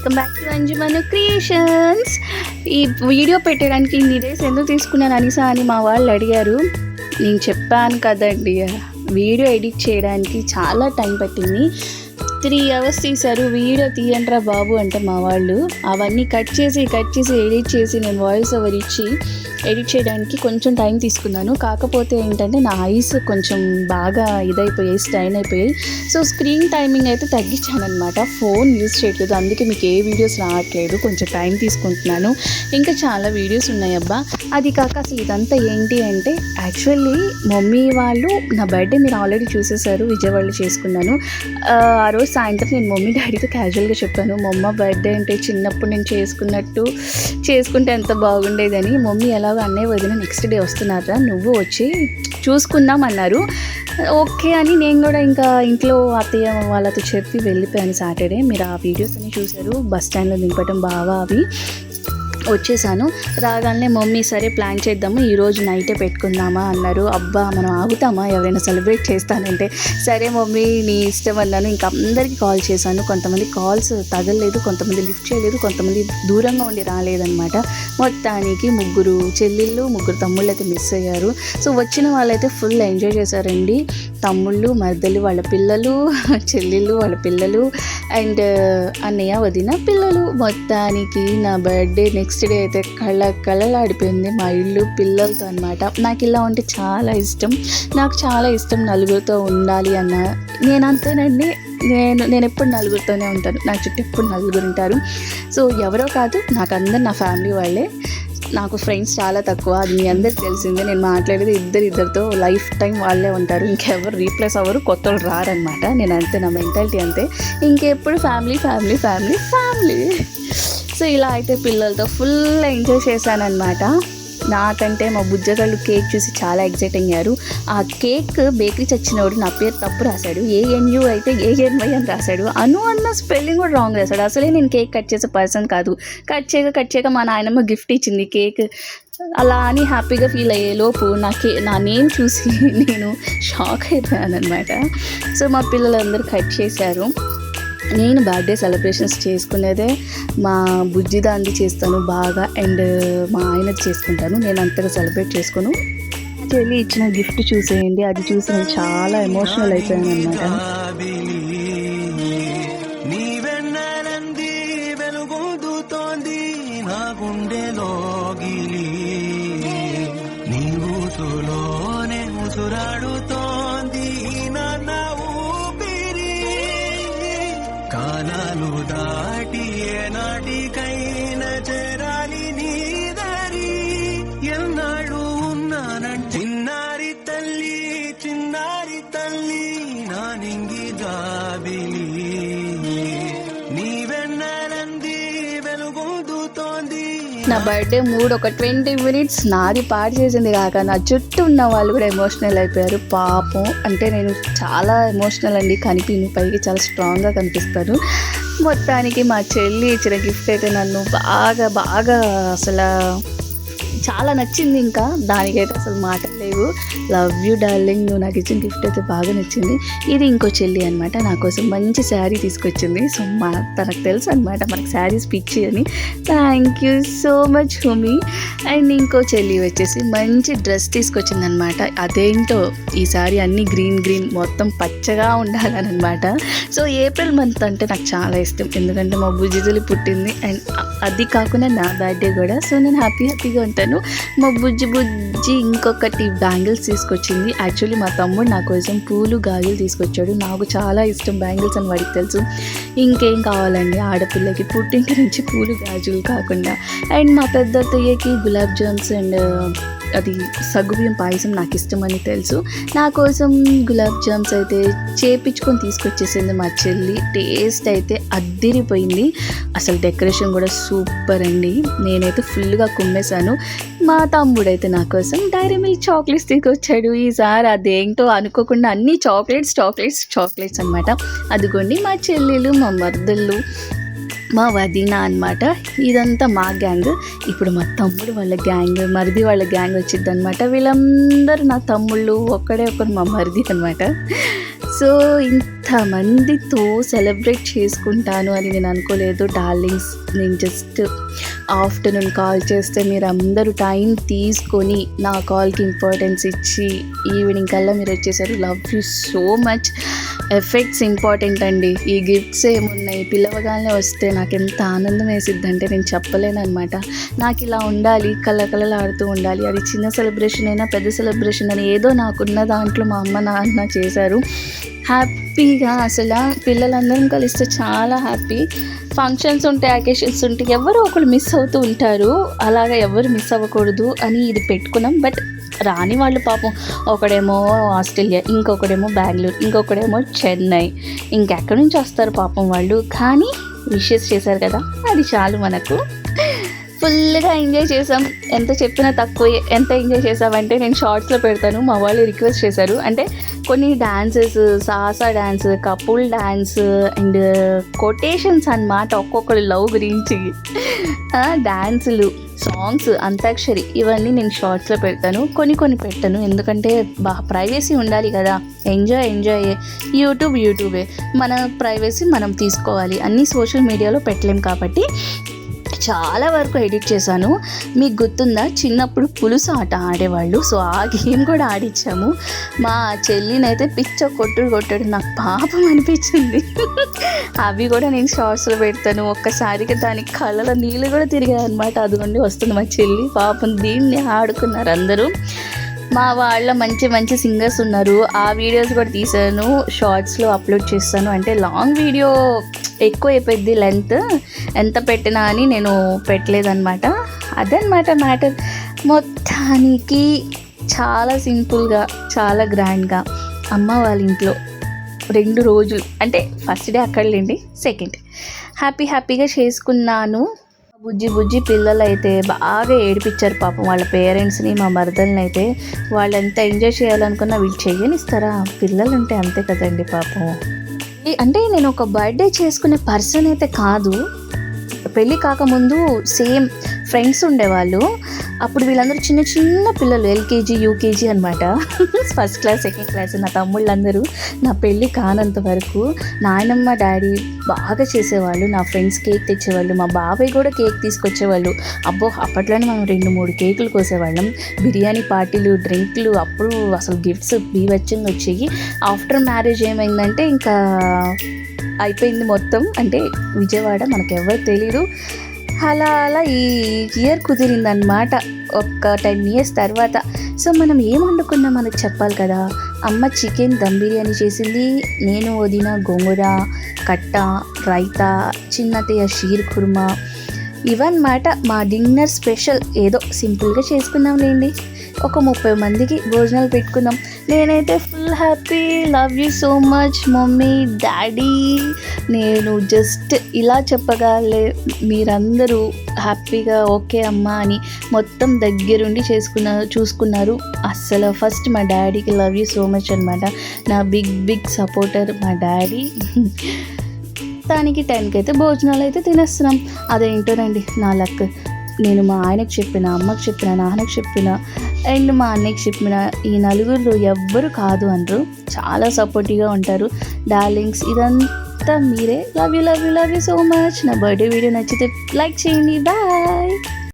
Welcome back to Anjumanu creations. ఈ video పెట్టడానికి ఇన్ని డేస్ ఎందుకు తీసుకున్నాను అనిసా అని మా వాళ్ళు అడిగారు. నేను చెప్పాను కదండి, వీడియో ఎడిట్ చేయడానికి చాలా టైం పట్టింది. 3 hours తీశారు. వీడియో తీయండిరా బాబు అంటే మా వాళ్ళు అవన్నీ కట్ చేసి ఎడిట్ చేసి నేను వాయిస్ ఓవర్ ఇచ్చి ఎడిట్ చేయడానికి కొంచెం టైం తీసుకున్నాను. కాకపోతే ఏంటంటే నా ఐస్ కొంచెం బాగా ఇదైపోయాయి, స్ట్రైన్ అయిపోయాయి. సో స్క్రీన్ టైమింగ్ అయితే తగ్గించాను అనమాట. ఫోన్ యూజ్ చేయట్లేదు, అందుకే మీకు ఏ వీడియోస్ రావట్లేదు. కొంచెం టైం తీసుకుంటున్నాను. ఇంకా చాలా వీడియోస్ ఉన్నాయి అబ్బా. అది కాక అసలు ఇదంతా ఏంటి అంటే యాక్చువల్లీ మమ్మీ వాళ్ళు నా బర్త్డే మీరు ఆల్రెడీ చూసేసారు, విజయవాడలో చేసుకున్నాను. ఆ రోజు సాయంత్రం నేను మమ్మీ డాడీతో క్యాజువల్గా చెప్పాను, మమ్మ బర్త్డే అంటే చిన్నప్పుడు నేను చేసుకుంటే ఎంత బాగుండేదని. మమ్మీ ఎలాగో అన్నయ్య వదిన నెక్స్ట్ డే వస్తున్నారా, నువ్వు వచ్చి చూసుకుందాం అన్నారు. ఓకే అని నేను కూడా ఇంకా ఇంట్లో అత్తయ్య వాళ్ళతో చెప్పి వెళ్ళిపోయాను సాటర్డే. మీరు ఆ వీడియోస్ అన్ని చూశారు, బస్ స్టాండ్లో దింపడం బావా అవి. వచ్చేసాను. రాగానే మమ్మీ సరే ప్లాన్ చేద్దాము, ఈరోజు నైటే పెట్టుకుందామా అన్నారు. అబ్బా మనం ఆగుతామా, ఎవరైనా సెలబ్రేట్ చేస్తానంటే సరే మమ్మీ నీ ఇష్టం అన్నాను. ఇంకా అందరికీ కాల్ చేశాను. కొంతమంది కాల్స్ తగలలేదు, కొంతమంది లిఫ్ట్ చేయలేదు, కొంతమంది దూరంగా ఉండి రాలేదన్నమాట. మొత్తానికి 3 చెల్లెళ్ళు 3 తమ్ముళ్ళు అయితే మిస్ అయ్యారు. సో వచ్చిన వాళ్ళైతే ఫుల్ ఎంజాయ్ చేశారండి. తమ్ముళ్ళు మరదలు వాళ్ళ పిల్లలు, చెల్లెళ్ళు వాళ్ళ పిల్లలు, అండ్ అన్నయ్య వదిన పిల్లలు. మొత్తానికి నా బర్త్డే నెక్స్ట్ డే అయితే కళలాడిపోయింది మా ఇల్లు పిల్లలతో అనమాట. నాకు ఇలా ఉంటే చాలా ఇష్టం, నలుగురితో ఉండాలి అన్న. నేను అంతేనండి, నేను ఎప్పుడు నలుగురితోనే ఉంటాను. నా చుట్టూ ఎప్పుడు నలుగురు ఉంటారు. సో ఎవరో కాదు, నాకు అందరు నా ఫ్యామిలీ వాళ్ళే. నాకు ఫ్రెండ్స్ చాలా తక్కువ, అది మీ అందరికి తెలిసిందే. నేను మాట్లాడేది ఇద్దరితో లైఫ్ టైం వాళ్ళే ఉంటారు. ఇంకెవరు రీప్లేస్ అవ్వరు, కొత్త వాళ్ళు రారనమాట. నేను అంతే, నా మెంటాలిటీ అంతే. ఇంకెప్పుడు ఫ్యామిలీ. సో ఇలా అయితే పిల్లలతో ఫుల్ ఎంజాయ్ చేశానన్నమాట. నాకంటే మా బుజ్జగాళ్ళు కేక్ చూసి చాలా ఎక్సైట్ అయ్యారు. ఆ కేక్ బేకరీ చచ్చినోడు నా పేరు తప్పు రాశాడు, ANU అయితే ANY అని రాశాడు. అన్న స్పెల్లింగ్ కూడా రాంగ్ రాశాడు. అసలే నేను కేక్ కట్ చేసే పర్సన్ కాదు. కట్ చేయక మా నాయనమ్మ గిఫ్ట్ ఇచ్చింది కేక్. అలా అని హ్యాపీగా ఫీల్ అయ్యేలోపు నా నేమ్ చూసి నేను షాక్ అయిపోయాను అనమాట. సో మా పిల్లలందరూ కట్ చేశారు. నేను బర్త్డే సెలబ్రేషన్స్ చేసుకునేదే మా బుజ్జిదాంది చేస్తాను బాగా, అండ్ మా ఆయనది చేసుకుంటాను. నేను అంతగా సెలబ్రేట్ చేసుకోను. చెల్లి ఇచ్చిన గిఫ్ట్ చూసేయండి, అది చూసి నేను చాలా ఎమోషనల్ అయిపోయాను అనమాట. కాలాలు దాటి ఏనాటికైనా చేరాలి నీ దారి, ఎన్నాళ్ళు ఉన్నానంటే చిన్నారి తల్లి నా నింగి జాబిలి, నీ వెన్నెలంది వెలుగొందుతోంది. నా బర్త్డే మూడ్ ఒక 20 minutes నాది పాడు చేసింది కాక నా చుట్టూ ఉన్న వాళ్ళు కూడా ఎమోషనల్ అయిపోయారు పాపం. అంటే నేను చాలా ఎమోషనల్ అండి, పైకి చాలా స్ట్రాంగ్గా కనిపిస్తాను. మొత్తానికి మా చెల్లి ఇచ్చిన గిఫ్ట్ అయితే నన్ను బాగా అసలు చాలా నచ్చింది. ఇంకా దానికైతే అసలు మాటలు లేవు. లవ్ యూ డార్లింగ్, నువ్వు నాకు ఇచ్చిన గిఫ్ట్ అయితే బాగా నచ్చింది. ఇది ఇంకో చెల్లి అనమాట, నా కోసం మంచి శారీ తీసుకొచ్చింది. సో తనకు తెలుసు అనమాట మనకు శారీస్ పిచ్చి అని. Thank you so much homie. And ఇంకో చెల్లి వచ్చేసి మంచి డ్రెస్ తీసుకొచ్చింది అనమాట. అదేంటో ఈసారి అన్నీ గ్రీన్ మొత్తం పచ్చగా ఉండాలని అనమాట. సో ఏప్రిల్ మంత్ అంటే నాకు చాలా ఇష్టం, ఎందుకంటే మా బుజ్జితల్లి పుట్టింది అండ్ అది కాకుండా నా బర్త్డే కూడా. సో నేను హ్యాపీగా ఉంటాను. మా బుజ్జి ఇంకొకటి బ్యాంగిల్స్ తీసుకొచ్చింది. యాక్చువల్లీ మా తమ్ముడు నా కోసం పూలు గాజులు తీసుకొచ్చాడు. నాకు చాలా ఇష్టం బ్యాంగిల్స్ అని వాడికి తెలుసు. ఇంకేం కావాలండి ఆడపిల్లకి, పుట్టింటి నుంచి పూలు గాజులు కాకుండా. అండ్ మా పెద్ద అత్తయ్యకి గులాబ్ జామ్స్ అండ్ అది సగ్గుబియ్యం పాయసం నాకు ఇష్టమని తెలుసు. నా కోసం గులాబ్ జామ్స్ అయితే చేపించుకొని తీసుకొచ్చేసింది మా చెల్లి. టేస్ట్ అయితే అద్దిరిపోయింది. అసలు డెకరేషన్ కూడా సూపర్ అండి. నేనైతే ఫుల్గా కుమ్మేశాను. మా తమ్ముడైతే నా కోసం డైరీ మిల్క్ చాక్లెట్స్ తీసుకొచ్చాడు. ఈసారి అదేంటో అనుకోకుండా అన్ని చాక్లెట్స్ అనమాట. అదిగోండి మా చెల్లెలు, మా మరదళ్ళు, మా వదిన అనమాట. ఇదంతా మా గ్యాంగ్. ఇప్పుడు మా తమ్ముడు వాళ్ళ గ్యాంగ్, మరిది వాళ్ళ గ్యాంగ్ వచ్చింది అనమాట. వీళ్ళందరూ నా తమ్ముళ్ళు, ఒకరు మా మరిది అనమాట. సో ఇంతమందితో సెలబ్రేట్ చేసుకుంటాను అని నేను అనుకోలేదు డార్లింగ్స్. నేను జస్ట్ ఆఫ్టర్నూన్ కాల్ చేస్తే మీరు అందరూ టైం తీసుకొని నా కాల్కి ఇంపార్టెన్స్ ఇచ్చి ఈవినింగ్ కల్లా మీరు వచ్చేసారు. Love you so much. Effects important అండి. ఈ గిఫ్ట్స్ ఏమున్నాయి, పిలవగానే వస్తే నాకు ఎంత ఆనందం వేసిద్ది అంటే నేను చెప్పలేను అనమాట. నాకు ఇలా ఉండాలి, కళ్ళకళ్ళలాడుతూ ఉండాలి. అది చిన్న సెలబ్రేషన్ అయినా పెద్ద సెలబ్రేషన్ అని ఏదో నాకున్న దాంట్లో మా అమ్మ నాన్న చేశారు. హ్యాపీగా అసలు పిల్లలందరం కలిస్తే చాలా హ్యాపీ. ఫంక్షన్స్ ఉంటాయి, అకేషన్స్ ఉంటాయి, ఎవరో ఒకరు మిస్ అవుతూ ఉంటారు. అలాగా ఎవరు మిస్ అవ్వకూడదు అని ఇది పెట్టుకున్నాం. బట్ రాని వాళ్ళు పాపం ఒకడేమో ఆస్ట్రేలియా, ఇంకొకడేమో బెంగళూరు, ఇంకొకడేమో చెన్నై, ఇంకెక్కడి నుంచి వస్తారు పాపం వాళ్ళు. కానీ విషెస్ చేశారు కదా, అది చాలు మనకు. ఫుల్గా ఎంజాయ్ చేసాం. ఎంత చెప్పినా తక్కువే. ఎంత ఎంజాయ్ చేసామంటే నేను షార్ట్స్లో పెడతాను. మా వాళ్ళు రిక్వెస్ట్ చేశారు. అంటే కొన్ని డాన్సెస్, సాసా dance, couple dance and quotations అన్నమాట. ఒక్కొక్కరు లవ్ గురించి డ్యాన్సులు, సాంగ్స్, అంతాక్షరి ఇవన్నీ నేను షార్ట్స్లో పెడతాను. కొన్ని పెట్టాను. ఎందుకంటే ప్రైవసీ ఉండాలి కదా. ఎంజాయ్ యూట్యూబే. మన ప్రైవసీ మనం తీసుకోవాలి. అన్నీ సోషల్ మీడియాలో పెట్టలేం కాబట్టి చాలా వరకు ఎడిట్ చేశాను. మీకు గుర్తుందా, చిన్నప్పుడు పులుసు ఆట ఆడేవాళ్ళు. సో ఆ గేమ్ కూడా ఆడిచ్చాము. మా చెల్లినైతే పిచ్చ కొట్టడు. నాకు పాపం అనిపించింది. అవి కూడా నేను షార్ట్స్లో పెడతాను. ఒక్కసారిగా దానికి కళ్ళలో నీళ్ళు కూడా తిరిగాయి అనమాట. అదిగోండి వస్తుంది మా చెల్లి. పాపం దీన్ని ఆడుకున్నారు అందరూ. మా వాళ్ళ మంచి సింగర్స్ ఉన్నారు. ఆ వీడియోస్ కూడా తీసాను, షార్ట్స్లో అప్లోడ్ చేస్తాను. అంటే లాంగ్ వీడియో ఎక్కువ అయిపోయింది లెంత్, ఎంత పెట్టినా అని నేను పెట్టలేదన్నమాట. అదనమాట మ్యాటర్. మొత్తానికి చాలా సింపుల్గా, చాలా గ్రాండ్గా అమ్మ వాళ్ళ ఇంట్లో 2 రోజులు, అంటే ఫస్ట్ డే అక్కడలేండి, సెకండ్ హ్యాపీగా చేసుకున్నాను. బుజ్జి పిల్లలు అయితే బాగా ఏడిపించారు పాపం వాళ్ళ పేరెంట్స్ని, మా మరదల్ని అయితే. వాళ్ళు ఎంత ఎంజాయ్ చేయాలనుకున్నా వీళ్ళు చెయ్యనిస్తారా? పిల్లలు ఉంటే అంతే కదండి పాపం. అంటే నేను ఒక బర్త్డే చేసుకునే పర్సన్ అయితే కాదు. పెళ్ళి కాకముందు సేమ్ ఫ్రెండ్స్ ఉండేవాళ్ళు. అప్పుడు వీళ్ళందరూ చిన్న పిల్లలు, ఎల్కేజీ యూకేజీ అనమాట. First class second class. నా తమ్ముళ్ళందరూ నా పెళ్ళి కానంత వరకు నాయనమ్మ డాడీ బాగా చేసేవాళ్ళు. నా ఫ్రెండ్స్ కేక్ తెచ్చేవాళ్ళు, మా బాబాయ్ కూడా కేక్ తీసుకొచ్చేవాళ్ళు. అబ్బో అప్పట్లోనే మనం 2-3 కేకులు కోసేవాళ్ళం. బిర్యానీ పార్టీలు, డ్రింక్లు, అప్పుడు అసలు గిఫ్ట్స్ బీవచ్చంగా వచ్చేవి. ఆఫ్టర్ మ్యారేజ్ ఏమైందంటే ఇంకా అయిపోయింది మొత్తం. అంటే విజయవాడ మనకెవ్వరు తెలీదు. అలా ఈ ఇయర్ కుదిరిందనమాట, ఒక 10 years తర్వాత. సో మనం ఏం వండుకున్నా మనకు చెప్పాలి కదా. అమ్మ చికెన్ దమ్ బిర్యానీ చేసింది, నేను వదిన గోంగూర కట్ట, రైతా, చిన్నతయ్య షీర్ కుర్మా. ఇవన్నమాట మా డిన్నర్ స్పెషల్. ఏదో సింపుల్గా చేసుకున్నాంలేండి. ఒక 30 మందికి భోజనాలు పెట్టుకున్నాం. నేనైతే full happy. Love you so much mummy, daddy. నేను జస్ట్ ఇలా చెప్పగలే, మీరందరూ హ్యాపీగా ఓకే అమ్మా అని మొత్తం దగ్గరుండి చూసుకున్నారు. అస్సలు ఫస్ట్ మా డాడీకి లవ్ యూ సో మచ్ అనమాట. నా బిగ్ సపోర్టర్ మా డాడీ. దానికి 10కి అయితే భోజనాలు అయితే తినేస్తున్నాం. అదేంటోనండి నా లక్. నేను మా ఆయనకు చెప్పిన, అమ్మకు చెప్పిన, నాన్నకు చెప్పిన అండ్ మా అన్నయ్యకి చెప్పిన, ఈ నలుగురు ఎవ్వరు కాదు అనరు. చాలా సపోర్టివ్గా ఉంటారు డార్లింగ్స్. ఇదంతా మీరే. Love you so much. నా బర్త్డే వీడియో నచ్చితే లైక్ చేయండి. బాయ్.